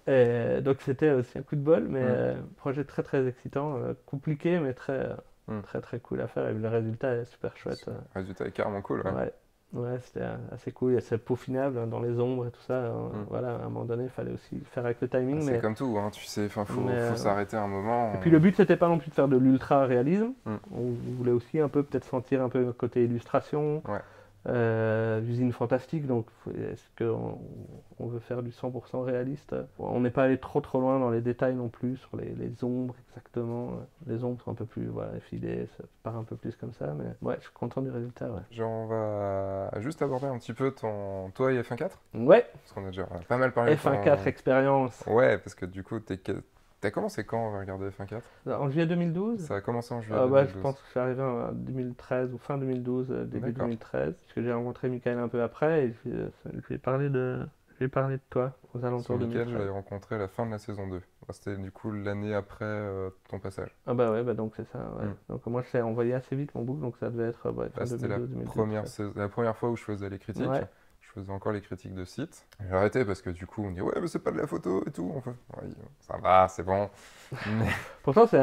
Et donc c'était aussi un coup de bol, mais Hmm. projet très très excitant, compliqué, mais très, Hmm. très très cool à faire. Et le résultat est super chouette. Le résultat est carrément cool, ouais. Ouais, ouais, c'était assez cool. Il y a ce peaufinable dans les ombres et tout ça. Hmm. Voilà, à un moment donné, il fallait aussi faire avec le Ah, timing. c'est comme tout, hein, tu sais, enfin, Mais, faut s'arrêter un moment. Et puis le but, c'était pas non plus de faire de l'ultra réalisme. Hmm. On voulait aussi un peu peut-être sentir un peu le côté illustration. Ouais. Usine fantastique, donc est-ce qu'on veut faire du 100% réaliste? On n'est pas allé trop trop loin dans les détails non plus sur les ombres exactement. Les ombres sont un peu plus voilà, effilées, ça part un peu plus comme ça, mais ouais, je suis content du résultat, ouais. Genre, on va juste aborder un petit peu toi et F1.4, Ouais, parce qu'on a déjà pas mal parlé de F1.4 expérience. Ouais, parce que du coup, t'as commencé quand à regarder F1.4? En juillet 2012? Ça a commencé en juillet Ah bah, je 2012. pense que je suis arrivé en 2013 ou fin 2012, début D'accord. 2013, parce que j'ai rencontré Michael un peu après et je lui ai parlé de toi aux Parce que alentours de Mickaël, je 2013. l'avais rencontré à la fin de la saison 2. Bah, c'était du coup l'année après ton passage. Ah bah ouais, bah donc c'est ça, ouais. Mm. Donc moi je t'ai envoyé assez vite mon book, donc ça devait être ouais, fin Bah, c'était la 2012, première 2013. la première fois où je faisais les critiques. Ouais. Je faisais encore les critiques de site. J'ai arrêté parce que du coup, on me dit ouais, mais c'est pas de la photo et tout. Enfin, ouais, ça va, c'est bon. Mais- Pourtant, il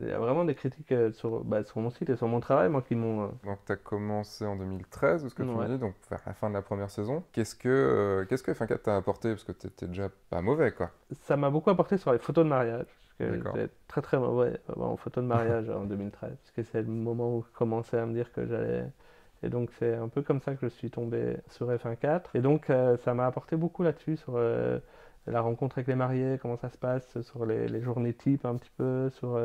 y a vraiment des critiques sur mon site et sur mon travail, moi, qui m'ont... Donc, tu as commencé en 2013, ce que tu me ouais. dis, donc vers la fin de la première saison. Qu'est-ce que F1.4 t'a apporté? Parce que t'étais déjà pas mauvais, quoi. Ça m'a beaucoup apporté sur les photos de mariage, parce que D'accord. j'étais très très mauvais en photos de mariage en 2013, parce que c'est le moment où je commençais à me dire que j'allais... Et donc c'est un peu comme ça que je suis tombé sur F1.4. Et donc ça m'a apporté beaucoup là-dessus, sur la rencontre avec les mariés, comment ça se passe, sur les journées types un petit peu, sur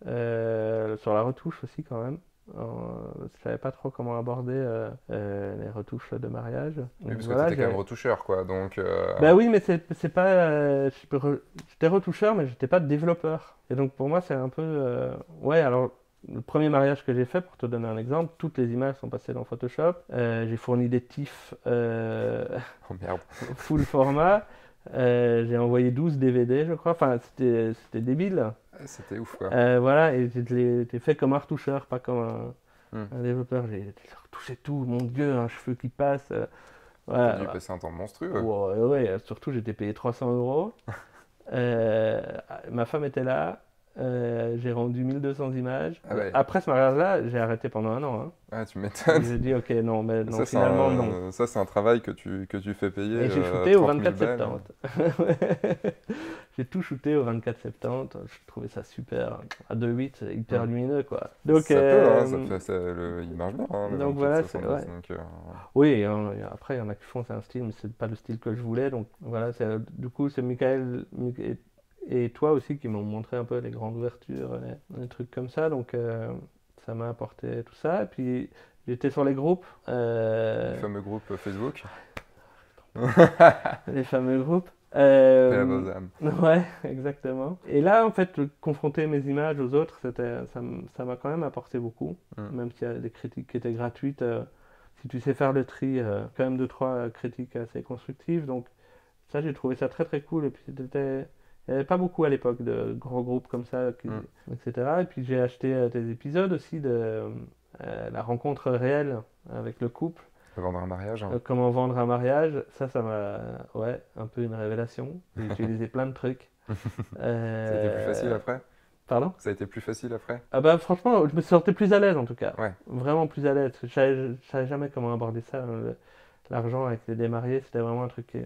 la retouche aussi quand même. Je savais pas trop comment aborder les retouches de mariage. Oui, Donc parce que voilà, t'étais quand même retoucheur, quoi. Donc, bah oui, mais c'est pas. J'étais retoucheur, mais j'étais pas développeur. Et donc pour moi, c'est un peu. Ouais, alors le premier mariage que j'ai fait, pour te donner un exemple, toutes les images sont passées dans Photoshop. J'ai fourni des TIFF oh merde. full format. J'ai envoyé 12 DVD, je crois. Enfin, c'était débile. C'était ouf, quoi. Voilà, et j'ai fait comme un retoucheur, pas comme Hmm. un développeur. J'ai retouché tout, mon Dieu, un cheveu qui passe. T'as Voilà. dû passer un temps monstrueux. Ouais, ouais, surtout j'étais payé 300 euros. Ma femme était là. J'ai rendu 1200 images. Ah ouais. Après ce mariage-là, j'ai arrêté pendant un an. Hein. Ah, tu m'étonnes. J'ai dit ok, non, mais non, Ça, c'est finalement non. ça, c'est un travail que tu fais payer Et j'ai shooté au 30 000 24 balles. septembre. J'ai tout shooté au 24 septembre. Je trouvais ça super. À 2.8, c'est hyper Mm. lumineux quoi. Donc, Ça peut, hein, il marche bien, hein, le donc 24, voilà, 70, ouais. donc, Oui, hein, et après il y en a qui font c'est un style, mais c'est pas le style que je voulais. Donc voilà, du coup c'est Michael et toi aussi qui m'ont montré un peu les grandes ouvertures, les trucs comme ça. Donc ça m'a apporté tout ça. Et puis j'étais sur les groupes. les fameux groupes Facebook. Les fameux groupes. Paix à vos âmes. Ouais, exactement. Et là, en fait, confronter mes images aux autres, ça m'a quand même apporté beaucoup. Même s'il y a des critiques qui étaient gratuites, si tu sais faire le tri, quand même deux, trois critiques assez constructives. Donc ça, j'ai trouvé ça très très cool. Et puis il n'y avait pas beaucoup à l'époque de gros groupes comme ça, etc. Et puis j'ai acheté des épisodes aussi de la rencontre réelle avec le couple. Vendre un mariage. Hein. Comment vendre un mariage, ça m'a, ouais, un peu une révélation. J'ai utilisé plein de trucs. Ça a été plus facile après? Pardon? Ça a été plus facile après? Ah bah franchement, je me sentais plus à l'aise en tout cas. Ouais. Vraiment plus à l'aise. Je savais jamais comment aborder ça. L'argent avec les démariés, c'était vraiment un truc que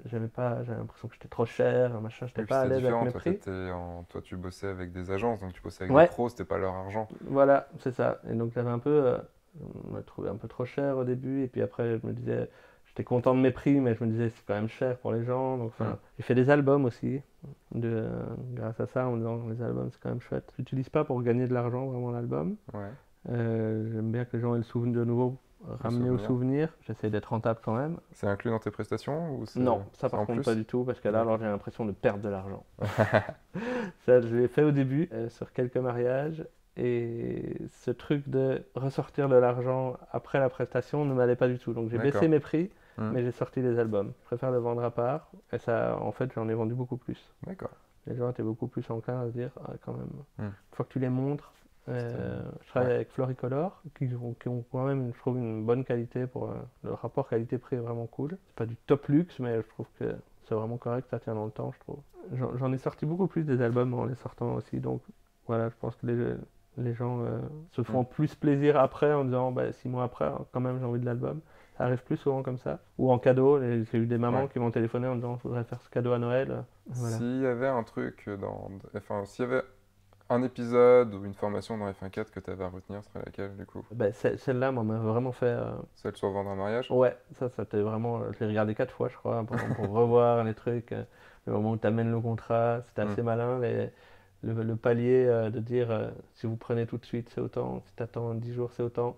j'aimais pas. J'avais l'impression que j'étais trop cher, machin. J'étais pas à l'aise avec mes prix. Toi, tu bossais avec des agences, donc tu bossais avec Ouais. des pros, c'était pas leur argent. Voilà, c'est ça. Et donc j'avais un peu, on m'a trouvé un peu trop cher au début. Et puis après, je me disais, j'étais content de mes prix, mais je me disais c'est quand même cher pour les gens. Donc j'ai fait des albums aussi, grâce à ça, en me disant les albums c'est quand même chouette. J'utilise pas pour gagner de l'argent vraiment l'album. Ouais. J'aime bien que les gens aient le souvenir de nouveau. Ramener au souvenir, j'essaie d'être rentable quand même. C'est inclus dans tes prestations ou non, ça par contre pas du tout, parce que là alors j'ai l'impression de perdre de l'argent. Ça je l'ai fait au début, sur quelques mariages, et ce truc de ressortir de l'argent après la prestation ne m'allait pas du tout. Donc j'ai baissé mes prix, mais j'ai sorti des albums. Je préfère le vendre à part, et ça en fait j'en ai vendu beaucoup plus. D'accord. Les gens étaient beaucoup plus enclins à se dire, ah, quand même, une fois que tu les montres. Je travaille avec Floricolor, qui ont quand même, je trouve, une bonne qualité. Le rapport qualité-prix est vraiment cool. C'est pas du top luxe, mais je trouve que c'est vraiment correct, ça tient dans le temps, je trouve. J'en ai sorti beaucoup plus des albums en les sortant aussi, donc voilà, je pense que les gens se font plus plaisir après en disant 6 mois après, quand même j'ai envie de l'album. Ça arrive plus souvent comme ça. Ou en cadeau, j'ai eu des mamans qui m'ont téléphoné en disant je voudrais faire ce cadeau à Noël. Voilà. S'il y avait un truc s'il y avait un épisode ou une formation dans F1.4 que tu avais à retenir, serait laquelle du coup? Celle-là m'a vraiment fait... Celle sur vendre un mariage? Ouais, ça c'était vraiment... Je l'ai regardé 4 fois je crois, pour revoir les trucs. Le moment où tu amènes le contrat, c'était assez malin. Le palier de dire si vous prenez tout de suite c'est autant, si tu attends 10 jours c'est autant.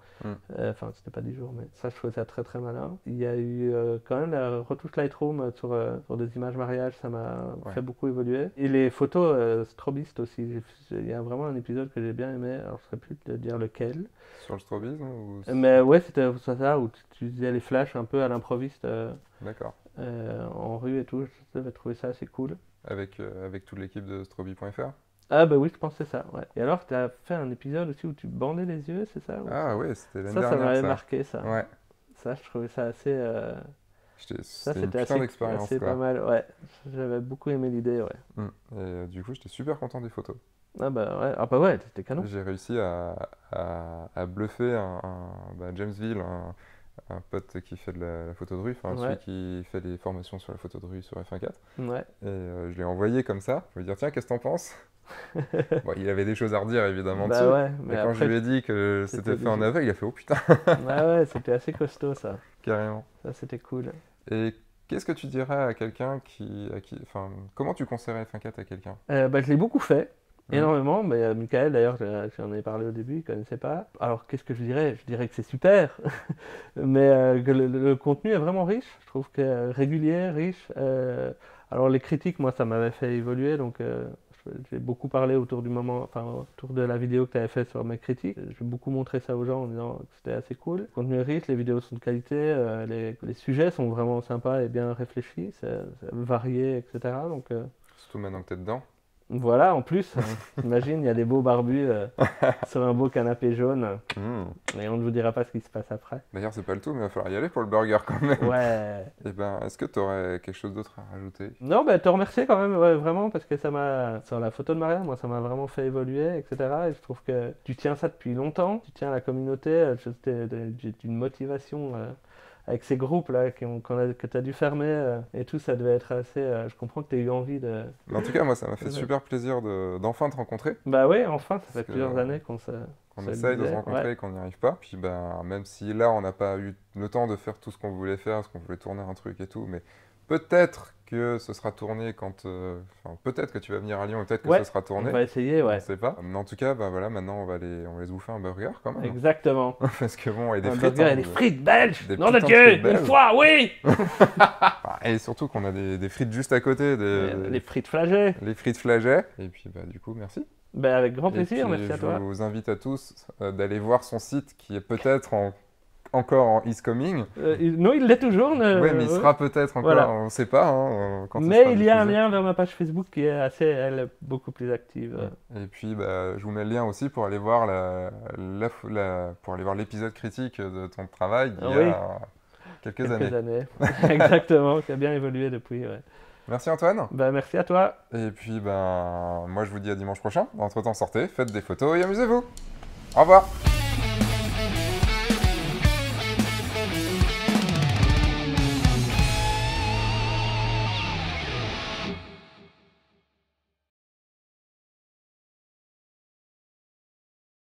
Enfin c'était pas 10 jours, mais ça je trouvais ça très très malin. Il y a eu quand même la retouche Lightroom sur des images mariage, ça m'a fait beaucoup évoluer. Et les photos strobistes aussi, il y a vraiment un épisode que j'ai bien aimé, alors je ne saurais plus te dire lequel. Sur le strobisme ou... Mais ouais, c'était ça où tu faisais les flashs un peu à l'improviste. D'accord. En rue et tout, j'avais trouvé ça assez cool. Avec toute l'équipe de strobi.fr? Ah bah oui, je pense que c'est ça, ouais. Et alors, tu as fait un épisode aussi où tu bandais les yeux, c'est ça? Ah oui, c'était l'année dernière, ça m'avait marqué, ça. Ouais. Ça, je trouvais ça assez... C'était une putain d'expérience, assez pas mal, ouais. J'avais beaucoup aimé l'idée, ouais. Et du coup, j'étais super content des photos. Ah bah ouais, c'était canon. J'ai réussi à bluffer James Ville, un pote qui fait de la photo de rue, celui qui fait des formations sur la photo de rue sur F1.4. Ouais. Et je l'ai envoyé comme ça, je lui ai dit tiens, qu'est-ce que t'en penses? Bon, il avait des choses à redire évidemment dessus. Ouais, mais quand je lui ai dit que c'était fait en aveugle, il a fait oh putain. Ouais, c'était assez costaud ça. Carrément. Ça c'était cool. Et qu'est-ce que tu dirais à quelqu'un comment tu conseillerais F1.4 à quelqu'un? Je l'ai beaucoup fait. Énormément, mais Michael d'ailleurs, j'en ai parlé au début, il connaissait pas. Alors qu'est-ce que je dirais? Je dirais que c'est super, mais que le contenu est vraiment riche. Je trouve que régulier, riche. Alors les critiques, moi, ça m'avait fait évoluer, donc j'ai beaucoup parlé autour de la vidéo que tu avais faite sur mes critiques. J'ai beaucoup montré ça aux gens en disant que c'était assez cool. Le contenu est riche, les vidéos sont de qualité, les sujets sont vraiment sympas et bien réfléchis, c'est varié, etc. Donc, surtout maintenant que tu es dedans. Voilà, en plus, imagine, il y a des beaux barbus sur un beau canapé jaune, mais on ne vous dira pas ce qui se passe après. D'ailleurs, c'est pas le tout, mais il va falloir y aller pour le burger quand même. Ouais. Et est-ce que tu aurais quelque chose d'autre à rajouter? Non, te remercier quand même, vraiment, parce que sur la photo de mariage, moi, ça m'a vraiment fait évoluer, etc. Et je trouve que tu tiens ça depuis longtemps, tu tiens la communauté, j'ai une motivation... avec ces groupes-là que tu as dû fermer et tout, ça devait être assez... je comprends que tu as eu envie de... Mais en tout cas, moi, ça m'a fait super plaisir d'enfin te rencontrer. Bah oui, enfin, ça fait plusieurs années qu'on essaye de se rencontrer et qu'on n'y arrive pas. Puis même si là, on n'a pas eu le temps de faire tout ce qu'on voulait faire, parce qu'on voulait tourner un truc et tout, mais peut-être que ce sera tourné peut-être que tu vas venir à Lyon et peut-être que ce sera tourné. On va essayer, ouais. On sait pas. Mais en tout cas, voilà, maintenant on va aller se bouffer un burger quand même. Exactement. Parce que bon, et des un frites. Burger et des frites belges. Non de Dieu, une fois, oui. Et surtout qu'on a des frites juste à côté, Les frites flagées. les frites Flaget. Et puis bah, du coup, merci. Ben, avec grand Et plaisir, puis, merci à toi. je vous invite à tous d'aller voir son site qui est peut-être encore en is coming. Non, il l'est toujours. Oui, mais il sera peut-être encore, Voilà. on ne sait pas quand il Mais sera il y a un diffusé. lien vers ma page Facebook qui est assez, elle, est beaucoup plus active. Et puis, bah, je vous mets le lien aussi pour aller voir pour aller voir l'épisode critique de ton travail il y Oui. a quelques années. Exactement, qui a bien évolué depuis. Ouais. Merci Antoine. Ben, merci à toi. Et puis, ben, moi je vous dis à dimanche prochain. Entre-temps, sortez, faites des photos et amusez-vous. Au revoir.